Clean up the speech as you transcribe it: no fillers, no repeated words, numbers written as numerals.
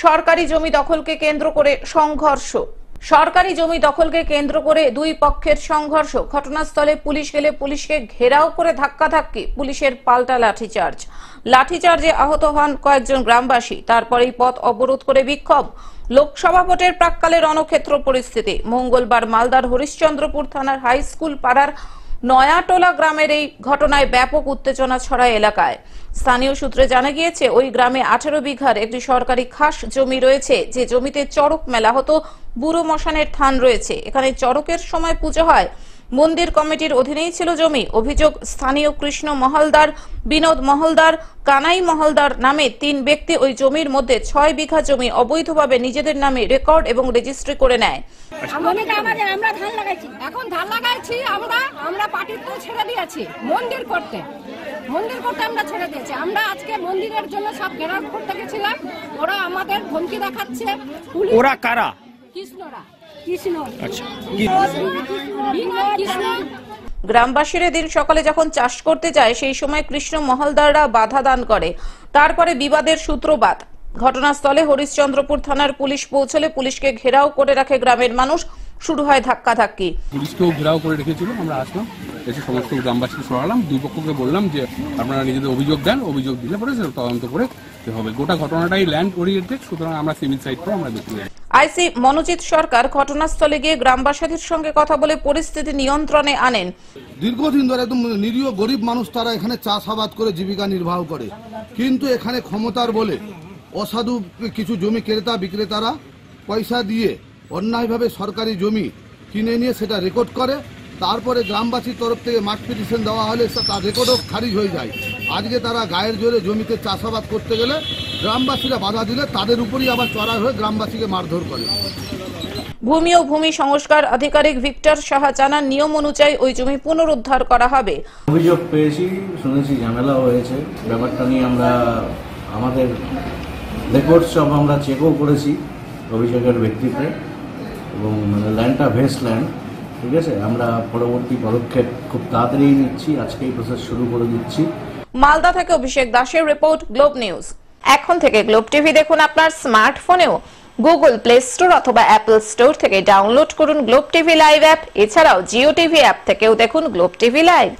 সরকারি জমি দখলকে কেন্দ্র করে সংঘর্ষ। সরকারি জমি দখলকে কেন্দ্র করে দুই পক্ষের সংঘর্ষ। ঘটনাস্থলে পুলিশ গেলে পুলিশকে ঘেরাও করে ধাক্কাধাক্কি, পুলিশের পাল্টা লাঠিচার্জে আহত হন কয়েকজন গ্রামবাসী। তারপরেই পথ অবরোধ করে বিক্ষোভ। লোকসভা ভোটের প্রাক্কালে রণক্ষেত্র পরিস্থিতি। মঙ্গলবার মালদার হরিশ্চন্দ্রপুর থানার হাই স্কুল পাড়ার নয়াটোলা গ্রামের এই ঘটনায় ব্যাপক উত্তেজনা ছড়ায় এলাকায়। স্থানীয় সূত্রে জানা গিয়েছে, ওই গ্রামে 18 বিঘার একটি সরকারি খাস জমি রয়েছে, যে জমিতে চড়ক মেলা হতো। বুড়ো মশানের থান রয়েছে। এখানে চড়কের সময় পুজো হয়। মন্দির কমিটির অধীনেই ছিল জমি। অভিযোগ, স্থানীয় কৃষ্ণ মহলদার, বিনোদ মহলদার, কানাই মহলদার নামে 3 ব্যক্তি ওই জমির মধ্যে 6 বিঘা জমি অবৈধভাবে নিজেদের নামে রেকর্ড এবং রেজিস্ট্রি করে নেয়। আমরা ধান লাগাইছি, এখন ধান লাগাইছি, আমরা পার্টির তো ছেড়ে দিয়েছি মন্দির করতে আমরা ছেড়ে দিয়েছি। আমরা আজকে মন্দিরের জন্য সব ঘেরাও করতে গেছিলাম। ওরা আমাদের ধমকি দেখাচ্ছে। ওরা কারা? কৃষ্ণ। আচ্ছা, গ্রামবাসীরা দিন সকালে যখন চাষ করতে যায়, সেই সময় কৃষ্ণ মহলদাররা বাধা দান করে। তারপরে বিবাদের সূত্রপাত। ঘটনাস্থলে হরিশ্চন্দ্রপুর থানার পুলিশ পৌঁছলে পুলিশকে ঘেরাও করে রাখে গ্রামের মানুষ। শুরু হয় ধাক্কাধাক্কি। পুলিশকেও ঘেরাও করে রেখেছিল। আমরা আসলাম, এসে সমস্ত গ্রামবাসীকে সরালাম। দুই পক্ষকে বললাম যে আপনারা নিজেদের অভিযোগ দেন, অভিযোগ দিলে পরে তদন্ত করে হবে। গোটা ঘটনাটাই ল্যান্ড ওরিয়েন্টেড, সুতরাং আমরা সিভিল সাইড করে আমরা দেখতে যাই। আইসি মনোজিৎ সরকার ঘটনাস্থলে গিয়ে গ্রামবাসীদের সঙ্গে কথা বলে পরিস্থিতি নিয়ন্ত্রণে আনেন। দীর্ঘদিন ধরে একদম নিরীহ গরিব মানুষ তারা এখানে চাষাবাদ করে জীবিকা নির্বাহ করে, কিন্তু এখানে ক্ষমতার বলে অসাধু কিছু জমি ক্রেতা বিক্রেতারা পয়সা দিয়ে অন্যায়ভাবে সরকারি জমি কিনে নিয়ে সেটা রেকর্ড করে। তারপরে গ্রামবাসীর তরফ থেকে মাঠ পিটিশন দেওয়া হলে তার রেকর্ডও খারিজ হয়ে যায়। আজকে তারা গায়ের জোরে জমিতে চাষাবাদ করতে গেলে গ্রামবাসীরা বাধা দিলে তাদের উপরই আবার চড়া হয়ে গ্রামবাসীকে মারধর করে। ভূমি ও ভূমি সংস্কার আধিকারিক ভিক্টর সাহা জানান, নিয়ম অনুযায়ী ওই জমি পুনরুদ্ধার করা হবে। অভিযোগ পেয়েছি, শুনেছি ঝামেলাও হয়েছে। ব্যাপারটা নিয়ে আমরা আমাদের রেকর্ড সব আমরা চেকও করেছি অভিযোগের ভিত্তিতে, এবং ল্যান্ডটা ভেস্ট ল্যান্ড। ঠিক আছে, আমরা পরবর্তী পদক্ষেপ খুব তাড়াতাড়ি নিচ্ছি, আজকেই প্রসেস শুরু করে দিচ্ছি। মালদা থেকে অভিষেক দাসের রিপোর্ট, গ্লোব নিউজ। এখন থেকে গ্লোব টিভি দেখুন আপনার স্মার্টফোনেও। গুগল প্লে স্টোর অথবা অ্যাপল স্টোর থেকে ডাউনলোড করুন গ্লোব টিভি লাইভ অ্যাপ। এছাড়াও জিও টিভি অ্যাপ থেকেও দেখুন গ্লোব টিভি লাইভ।